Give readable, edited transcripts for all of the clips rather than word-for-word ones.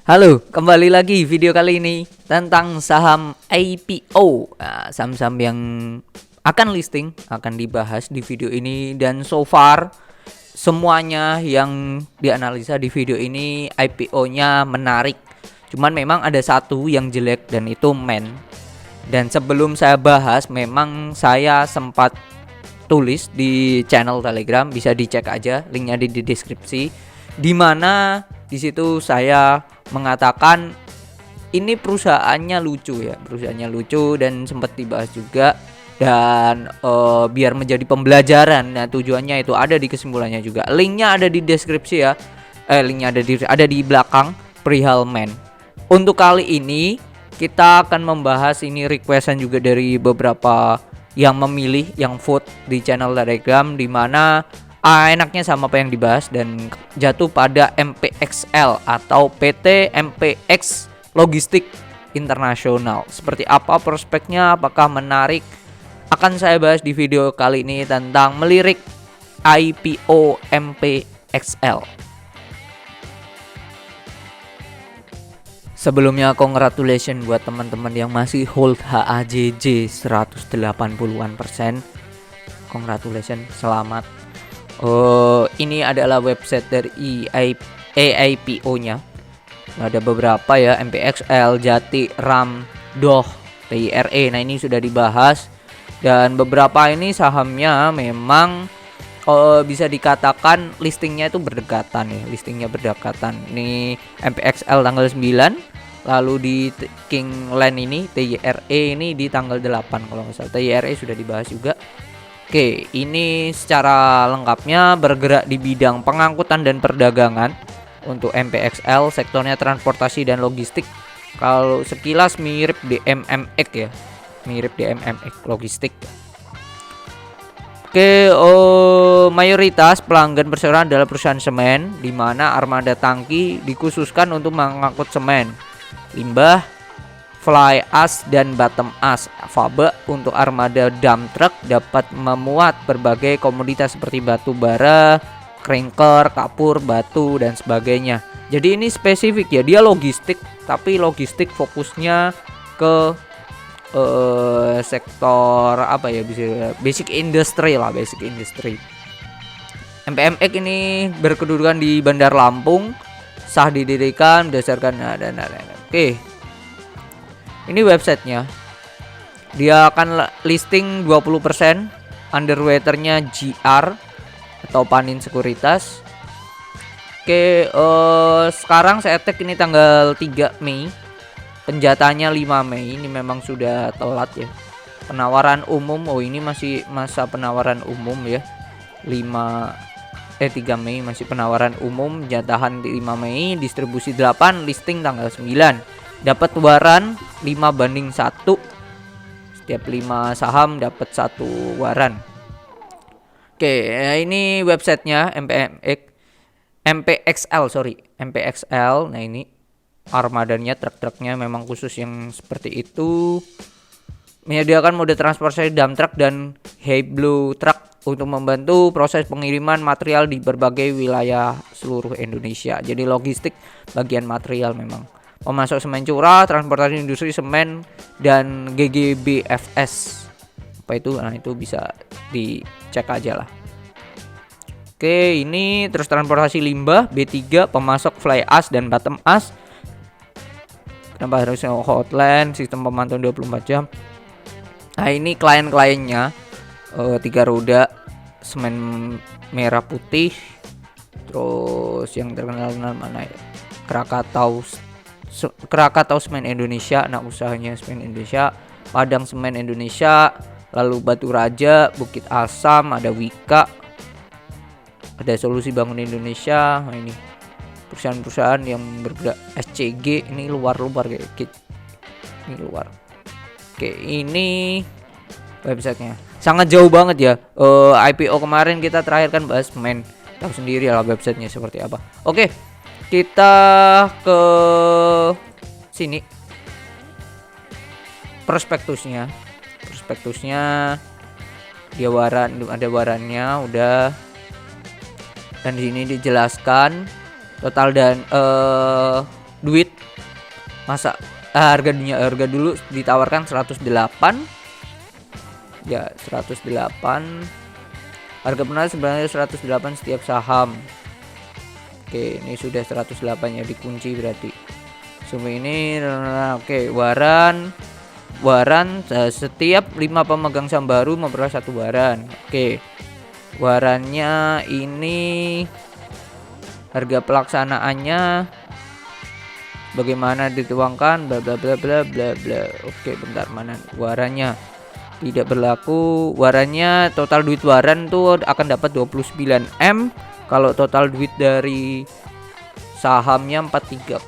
Halo, kembali lagi video kali ini tentang saham IPO. Nah, saham-saham yang akan listing akan dibahas di video ini, dan so far semuanya yang dianalisa di video ini IPO-nya menarik. Cuman memang ada satu yang jelek dan itu Men. Dan sebelum saya bahas, memang saya sempat tulis di channel Telegram, bisa dicek aja, linknya di deskripsi. Dimana di situ saya mengatakan ini perusahaannya lucu ya, perusahaannya lucu dan sempat dibahas juga, dan biar menjadi pembelajaran. Nah, tujuannya itu ada di kesimpulannya juga. Linknya ada di deskripsi ya. Linknya ada di belakang perihal Men. Untuk kali ini kita akan membahas ini requestan juga dari beberapa yang memilih, yang vote di channel Telegram, di mana enaknya sama apa yang dibahas dan jatuh pada MPXL atau PT MPX Logistik Internasional. Seperti apa prospeknya, apakah menarik, akan saya bahas di video kali ini tentang melirik IPO MPXL. Sebelumnya congratulations buat teman-teman yang masih hold HAJJ 180-an%. Congratulations, selamat. Ini adalah website dari AIPO-nya. Ada beberapa ya, MPXL, Jati, RAM, DOH, TIRE. Nah, ini sudah dibahas, dan beberapa ini sahamnya memang bisa dikatakan listingnya itu berdekatan ya. Ini MPXL tanggal 9, lalu di King Land ini TIRE ini di tanggal 8 kalau nggak salah. TIRE sudah dibahas juga. Oke, ini secara lengkapnya bergerak di bidang pengangkutan dan perdagangan. Untuk MPXL sektornya transportasi dan logistik. Kalau sekilas mirip DMMX ya, mirip DMMX logistik. Oke, mayoritas pelanggan perseroan adalah perusahaan semen, di mana armada tangki dikhususkan untuk mengangkut semen, limbah, fly ash dan bottom ash. Faba untuk armada dump truck dapat memuat berbagai komoditas seperti batu bara, clinker, kapur, batu dan sebagainya. Jadi ini spesifik ya, dia logistik, tapi logistik fokusnya ke sektor apa ya, bisa basic industry. MPMX ini berkedudukan di Bandar Lampung, sah didirikan berdasarkan dana. Oke. Ini websitenya. Dia akan listing 20%, underwaternya GR atau Panin Sekuritas. Oke, sekarang saya tag ini tanggal 3 Mei. Penjataannya 5 Mei. Ini memang sudah telat ya. Penawaran umum, ini masih masa penawaran umum ya. 3 Mei masih penawaran umum, jatahan 5 Mei, distribusi 8, listing tanggal 9. Dapat waran 5/1. Setiap 5 saham dapat 1 waran. Oke, ini websitenya MPXL. Nah, ini armadanya, truk-truknya memang khusus yang seperti itu. Menyediakan mode transportasi dump truck dan Heblo truck untuk membantu proses pengiriman material di berbagai wilayah seluruh Indonesia. Jadi logistik bagian material memang. Pemasok semen curah, transportasi industri semen, dan GGBFS. Apa itu? Nah, itu bisa dicek aja lah. Oke, ini terus transportasi limbah, B3, pemasok fly ash dan bottom ash. Kenapa harusnya hotline, sistem pemantauan 24 jam. Nah, ini klien-kliennya 3 roda, semen merah putih. Terus yang terkenal mana ya? Krakatau Semen Indonesia, anak usahanya Semen Indonesia. Padang Semen Indonesia, lalu Batu Raja, Bukit Asam, ada Wika, ada Solusi Bangun Indonesia. Nah, ini perusahaan-perusahaan yang bergerak. SCG ini luar kayak ini luar. Oke, ini websitenya sangat jauh banget ya. IPO kemarin kita terakhir kan bahas Men, tahu sendiri lah websitenya seperti apa. Oke, kita ke sini. Prospektusnya dia ada warannya udah, dan di sini dijelaskan total dan duit. Masa harga dulu ditawarkan 108. Ya, 108. Harga penawaran sebenarnya 108 setiap saham. Oke, ini sudah 108 ya, dikunci berarti. Semua ini oke, waran setiap 5 pemegang saham baru memperoleh 1 waran. Oke. Warannya ini harga pelaksanaannya bagaimana dituangkan bla bla bla bla bla bla. Oke, bentar, mana warannya? Tidak berlaku. Warannya total duit waran tuh akan dapat 29 M. Kalau total duit dari sahamnya 43,2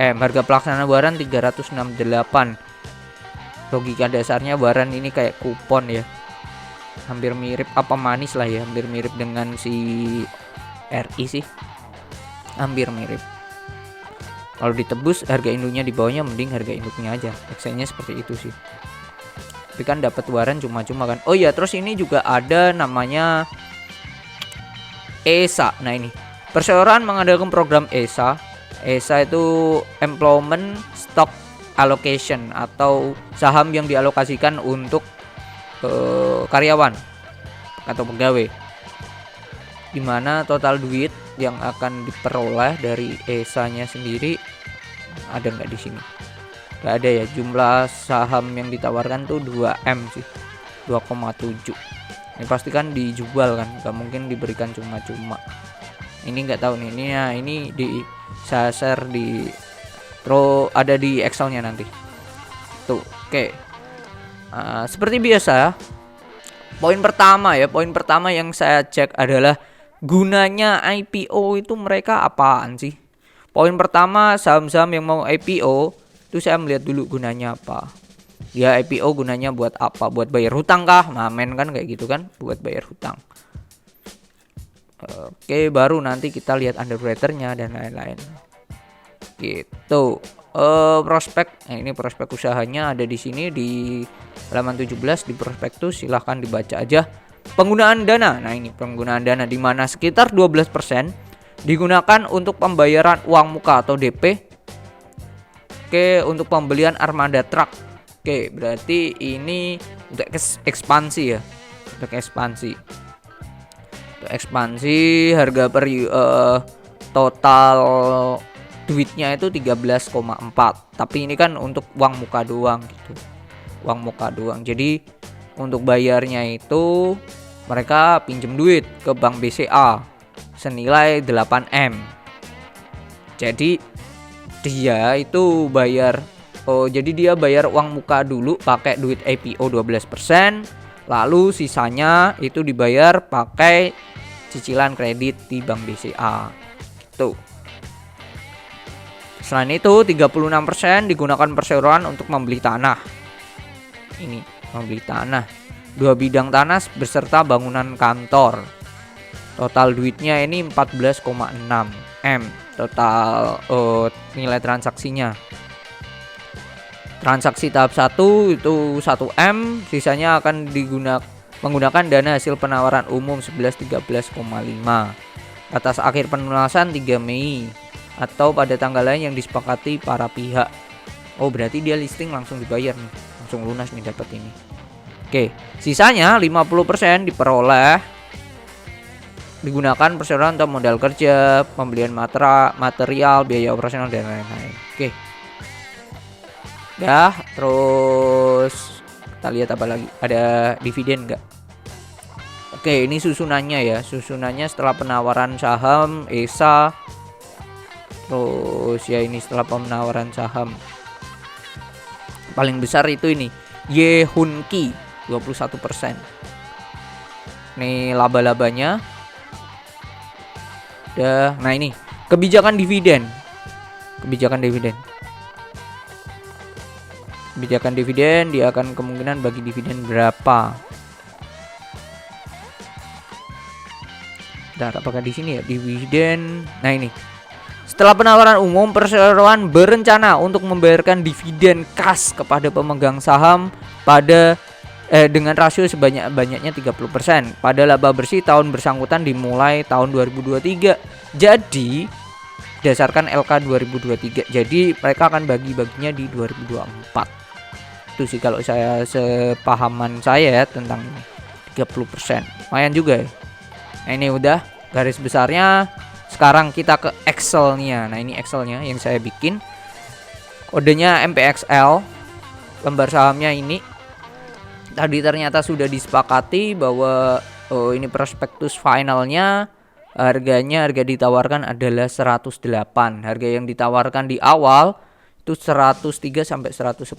M. Harga pelaksana waran 368. Logika dasarnya waran ini kayak kupon ya. Hampir mirip apa manis lah ya, hampir mirip dengan si RI sih. Hampir mirip. Kalau ditebus harga induknya di bawahnya, mending harga induknya aja. Eksennya seperti itu sih. Tapi kan dapat waran cuma-cuma kan. Oh ya, terus ini juga ada namanya ESA. Nah ini, perseroan mengadakan program ESA. ESA itu Employment Stock Allocation, atau saham yang dialokasikan untuk karyawan atau pegawai. Dimana total duit yang akan diperoleh dari ESA-nya sendiri ada nggak di sini? Nggak ada ya. Jumlah saham yang ditawarkan tuh 2M sih, 2,7. Ini pasti kan dijual kan, nggak mungkin diberikan cuma-cuma. Ini nggak tahu nih, ini di share di ada di Excelnya nanti tuh. Oke. Seperti biasa, poin pertama yang saya cek adalah gunanya IPO itu mereka apaan sih. Poin pertama, saham-saham yang mau IPO itu saya melihat dulu gunanya apa. Ya, IPO gunanya buat apa? Buat bayar hutang kah? Mamen kan kayak gitu kan, buat bayar hutang. Oke, baru nanti kita lihat underwriternya dan lain-lain. Gitu. Prospek, ini prospek usahanya ada di sini di halaman 17 di prospektus, silahkan dibaca aja. Penggunaan dana. Nah, ini penggunaan dana di mana sekitar 12% digunakan untuk pembayaran uang muka atau DP. Oke, untuk pembelian armada truk. Oke, berarti ini untuk ekspansi ya. Untuk ekspansi harga per total duitnya itu 13,4. Tapi ini kan untuk uang muka doang gitu. Uang muka doang. Jadi untuk bayarnya itu mereka pinjem duit ke Bank BCA senilai 8M. Jadi dia itu bayar jadi dia bayar uang muka dulu pakai duit IPO 12%, lalu sisanya itu dibayar pakai cicilan kredit di Bank BCA. Gitu. Selain itu 36% digunakan perseroan untuk membeli tanah. Ini membeli tanah. 2 bidang tanah beserta bangunan kantor. Total duitnya ini 14,6 M. Total nilai transaksinya. Transaksi tahap 1 itu 1M, sisanya akan menggunakan dana hasil penawaran umum 13,5. Batas akhir pelunasan 3 Mei atau pada tanggal lain yang disepakati para pihak. Oh, berarti dia listing langsung dibayar nih, langsung lunas nih dapat ini. Oke, sisanya 50% digunakan perseroan untuk modal kerja, pembelian material, biaya operasional dan lain-lain. Oke. Dah, terus kita lihat apa lagi? Ada dividen enggak? Oke, ini susunannya ya. Susunannya setelah penawaran saham ESA. Terus ya ini setelah penawaran saham. Paling besar itu ini Yehunki 21%. Nih laba-labanya. Nah ini kebijakan dividen. Kebijakan dividen dia akan kemungkinan bagi dividen berapa? Dan apakah di sini ya dividen? Nah ini. Setelah penawaran umum, perseroan berencana untuk membayarkan dividen kas kepada pemegang saham pada dengan rasio sebanyak-banyaknya 30% pada laba bersih tahun bersangkutan dimulai tahun 2023. Jadi berdasarkan LK 2023. Jadi mereka akan bagi-baginya di 2024. Itu sih kalau saya sepahaman saya ya tentang ini. 30%. Lumayan juga ya. Nah, ini udah garis besarnya. Sekarang kita ke Excel-nya. Nah, ini Excel-nya yang saya bikin. Kodenya MPXL. Lembar sahamnya ini. Tadi ternyata sudah disepakati bahwa ini prospektus finalnya. Harga ditawarkan adalah 108. Harga yang ditawarkan di awal itu 103 sampai 110.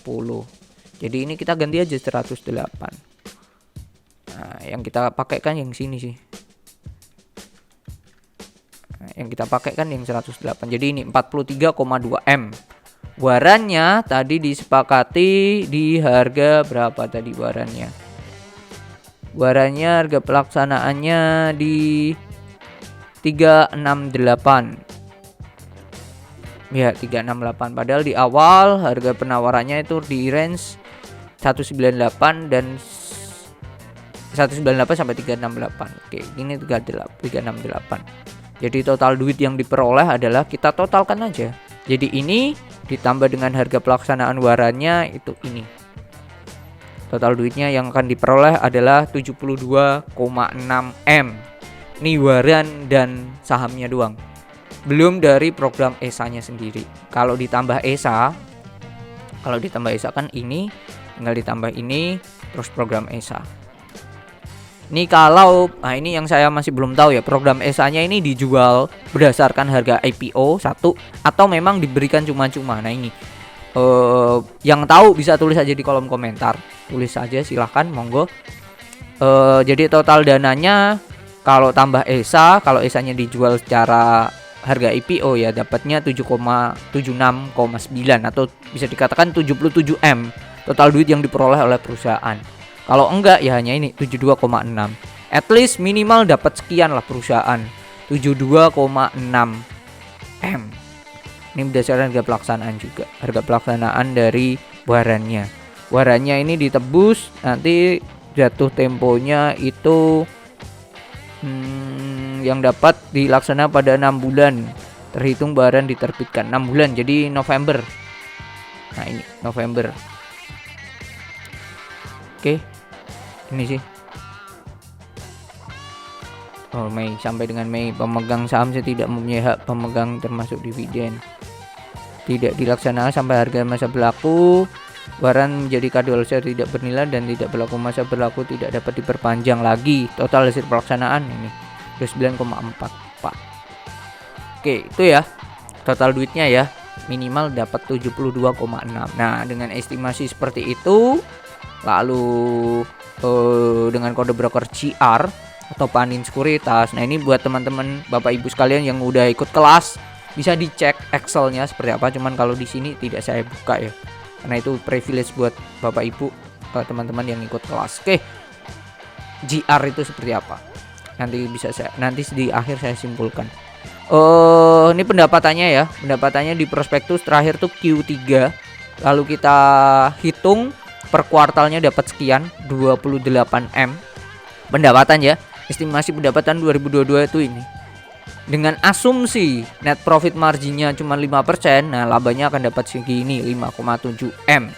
Jadi ini kita ganti aja 108. Nah, yang kita pakai kan yang sini sih. Nah, yang kita pakai kan yang 108. Jadi ini 43,2 M. Warannya tadi disepakati di harga berapa tadi warannya? Warannya harga pelaksanaannya di 368. Ya, 368. Padahal di awal harga penawarannya itu di range 198 dan 198 sampai 368. Oke, ini 368. Jadi total duit yang diperoleh adalah kita totalkan aja. Jadi ini ditambah dengan harga pelaksanaan warannya itu ini. Total duitnya yang akan diperoleh adalah 72,6 M. Ini waran dan sahamnya doang. Belum dari program ESA-nya sendiri. Kalau ditambah ESA kan ini, tinggal ditambah ini terus program ESA. Ini kalau, nah ini yang saya masih belum tahu ya, program ESA-nya ini dijual berdasarkan harga IPO 1 atau memang diberikan cuma-cuma. Nah ini yang tahu bisa tulis aja di kolom komentar. Tulis aja silahkan, monggo. Jadi total dananya kalau tambah ESA, kalau ESA-nya dijual secara harga IPO ya dapatnya 7,76,9 atau bisa dikatakan 77 M total duit yang diperoleh oleh perusahaan. Kalau enggak ya hanya ini 72,6. At least minimal dapat sekian lah perusahaan. 72,6 M. Ini berdasarkan harga pelaksanaan juga. Harga pelaksanaan dari warannya. Warannya ini ditebus nanti jatuh temponya itu yang dapat dilaksanakan pada 6 bulan terhitung waran diterbitkan 6 bulan jadi November. Nah ini November. Oke, ini sih. Oh Mei, sampai dengan Mei pemegang saham saya tidak mempunyai hak pemegang termasuk dividen. Tidak dilaksanakan sampai harga masa berlaku. Waran menjadi kadaluarsa tidak bernilai dan tidak berlaku masa berlaku tidak dapat diperpanjang lagi. Total hasil pelaksanaan ini 29,4 Pak. Oke, itu ya. Total duitnya ya minimal dapat 72,6. Nah, dengan estimasi seperti itu lalu dengan kode broker CR atau Panin Sekuritas. Nah, ini buat teman-teman Bapak Ibu sekalian yang udah ikut kelas bisa dicek Excel-nya seperti apa. Cuman kalau di sini tidak saya buka ya. Karena itu privilege buat Bapak Ibu teman-teman yang ikut kelas. Oke. GR itu seperti apa? Nanti di akhir saya simpulkan. Ini pendapatannya ya. Pendapatannya di prospektus terakhir tuh Q3. Lalu kita hitung per kuartalnya dapat sekian 28 M. Pendapatan ya. Estimasi pendapatan 2022 itu ini. Dengan asumsi net profit marginnya cuma 5%, nah labanya akan dapat segini 5,7 M.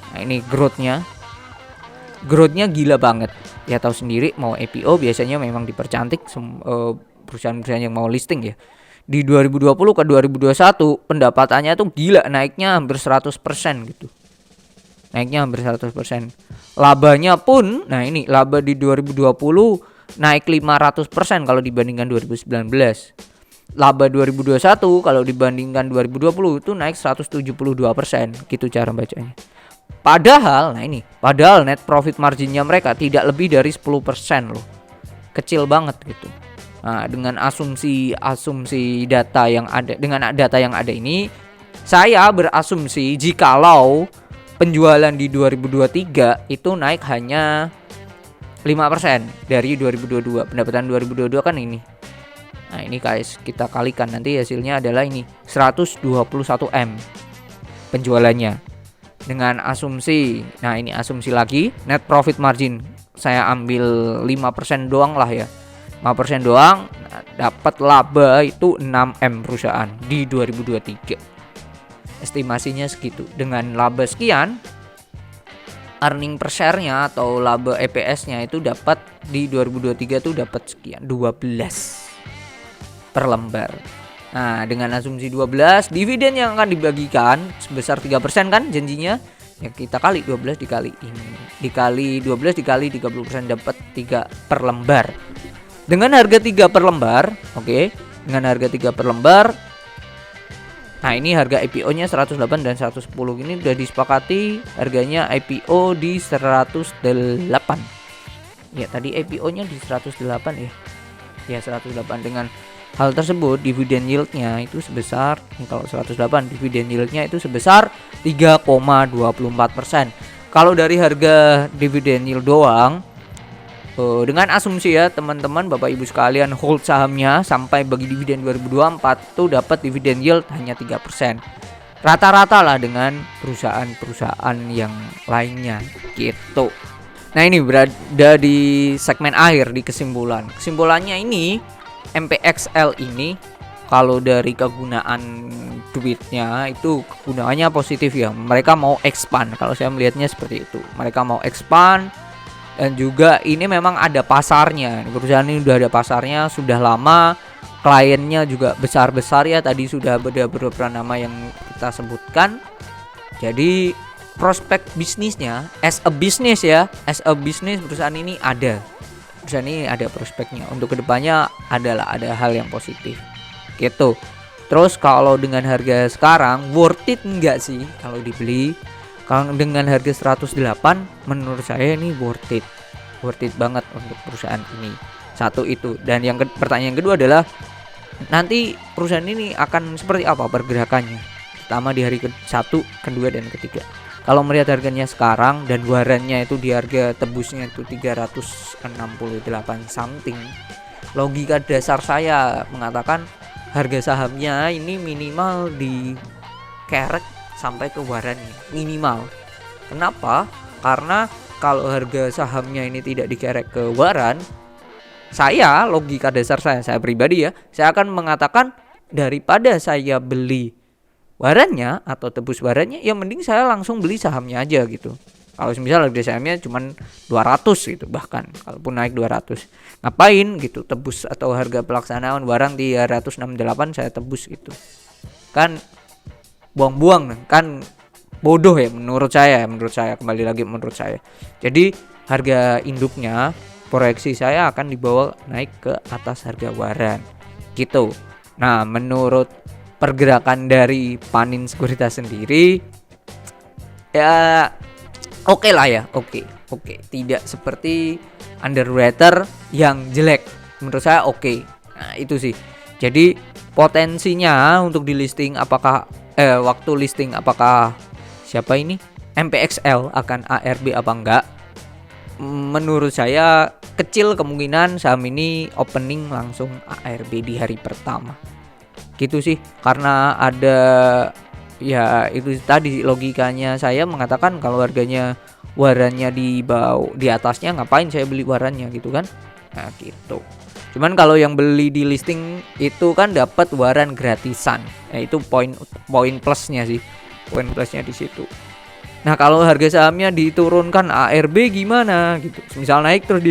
Nah, ini growth-nya gila banget. Ya tahu sendiri mau IPO biasanya memang dipercantik perusahaan-perusahaan yang mau listing ya. Di 2020 ke 2021 pendapatannya tuh gila, naiknya hampir 100% gitu. Naiknya hampir 100%. Labanya pun, nah ini laba di 2020 naik 500% kalau dibandingkan 2019. Laba 2021 kalau dibandingkan 2020 itu naik 172%. Gitu cara bacanya. Padahal net profit marginnya mereka tidak lebih dari 10% loh. Kecil banget gitu. Nah, dengan asumsi data yang ada ini, saya berasumsi jikalau penjualan di 2023 itu naik hanya 5% dari 2022. Pendapatan 2022 kan ini. Nah, ini guys, kita kalikan nanti hasilnya adalah ini 121 M penjualannya. Dengan asumsi, nah ini asumsi lagi net profit margin saya ambil 5% doang lah ya. 5% doang. Nah, dapat laba itu 6M perusahaan di 2023. Estimasinya segitu. Dengan laba sekian, earning per share-nya atau laba EPS-nya itu dapat di 2023 tuh dapat sekian 12 per lembar. Nah, dengan asumsi 12, dividen yang akan dibagikan sebesar 3% kan janjinya. Ya kita kali 12 dikali ini. Dikali 12 dikali 30% dapat 3 per lembar. Dengan harga 3 per lembar, oke. Dengan harga 3 per lembar. Nah, ini harga IPO-nya 108 dan 110. Ini udah disepakati harganya IPO di 108. Ya, tadi IPO-nya di 108 ya. Ya, 108. Dengan hal tersebut dividen yield-nya itu sebesar, kalau 108 dividen yield-nya itu sebesar 3,24%. Kalau dari harga dividen yield doang, dengan asumsi ya teman-teman Bapak Ibu sekalian hold sahamnya sampai bagi dividen 2024 tuh dapat dividen yield hanya 3%. Rata-rata lah dengan perusahaan-perusahaan yang lainnya gitu. Nah, ini berada di segmen akhir, di kesimpulan. Kesimpulannya ini MPXL ini kalau dari kegunaan duitnya itu kegunaannya positif ya. Mereka mau expand, kalau saya melihatnya seperti itu. Mereka mau expand. Dan juga ini memang ada pasarnya. Perusahaan ini udah ada pasarnya sudah lama. Kliennya juga besar-besar ya. Tadi sudah ada beberapa nama yang kita sebutkan. Jadi prospek bisnisnya as a business ya. As a business perusahaan ini ada. Perusahaan ini ada prospeknya. Untuk kedepannya ada hal yang positif. Gitu. Terus kalau dengan harga sekarang worth it enggak sih kalau dibeli? Kalau dengan harga 108 menurut saya ini worth it banget untuk perusahaan ini. Satu itu. Dan yang pertanyaan kedua adalah nanti perusahaan ini akan seperti apa pergerakannya, pertama di hari ke-1, kedua dan ketiga. Kalau melihat harganya sekarang dan warannya itu di harga tebusnya itu 368 something, logika dasar saya mengatakan harga sahamnya ini minimal di kerek sampai ke warannya minimal. Kenapa? Karena kalau harga sahamnya ini tidak dikerek ke waran, saya logika dasar saya pribadi ya, saya akan mengatakan daripada saya beli warannya atau tebus warannya, ya mending saya langsung beli sahamnya aja gitu. Kalau misal harga sahamnya cuma 200 gitu, bahkan kalaupun naik 200, ngapain gitu tebus atau harga pelaksanaan waran 368 saya tebus gitu. Kan buang-buang kan, bodoh ya menurut saya kembali lagi menurut saya. Jadi harga induknya proyeksi saya akan dibawa naik ke atas harga waran gitu. Nah, menurut pergerakan dari Panin Sekuritas sendiri ya oke lah ya, oke. Tidak seperti underwriter yang jelek, menurut saya oke. Nah, itu sih. Jadi potensinya untuk di listing apakah waktu listing apakah siapa ini MPXL akan ARB apa enggak, menurut saya kecil kemungkinan saham ini opening langsung ARB di hari pertama gitu sih. Karena ada ya itu tadi logikanya saya mengatakan kalau harganya warannya di bawah di atasnya ngapain saya beli warannya gitu kan. Nah gitu. Cuman kalau yang beli di listing itu kan dapat waran gratisan. Nah, itu poin plusnya sih. Poin plusnya di situ. Nah, kalau harga sahamnya diturunkan ARB gimana gitu. Misal naik terus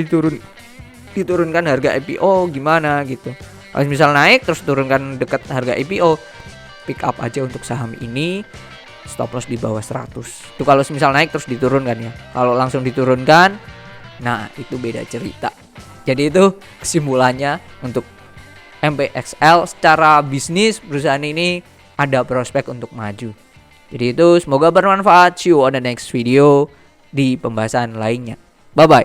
diturunkan harga IPO gimana gitu. Kalau misal naik terus turunkan dekat harga IPO, pick up aja untuk saham ini. Stop loss di bawah 100. Itu kalau misal naik terus diturunkan ya. Kalau langsung diturunkan, nah itu beda cerita. Jadi itu kesimpulannya untuk MPXL secara bisnis perusahaan ini ada prospek untuk maju. Jadi itu semoga bermanfaat. See you on the next video di pembahasan lainnya. Bye bye.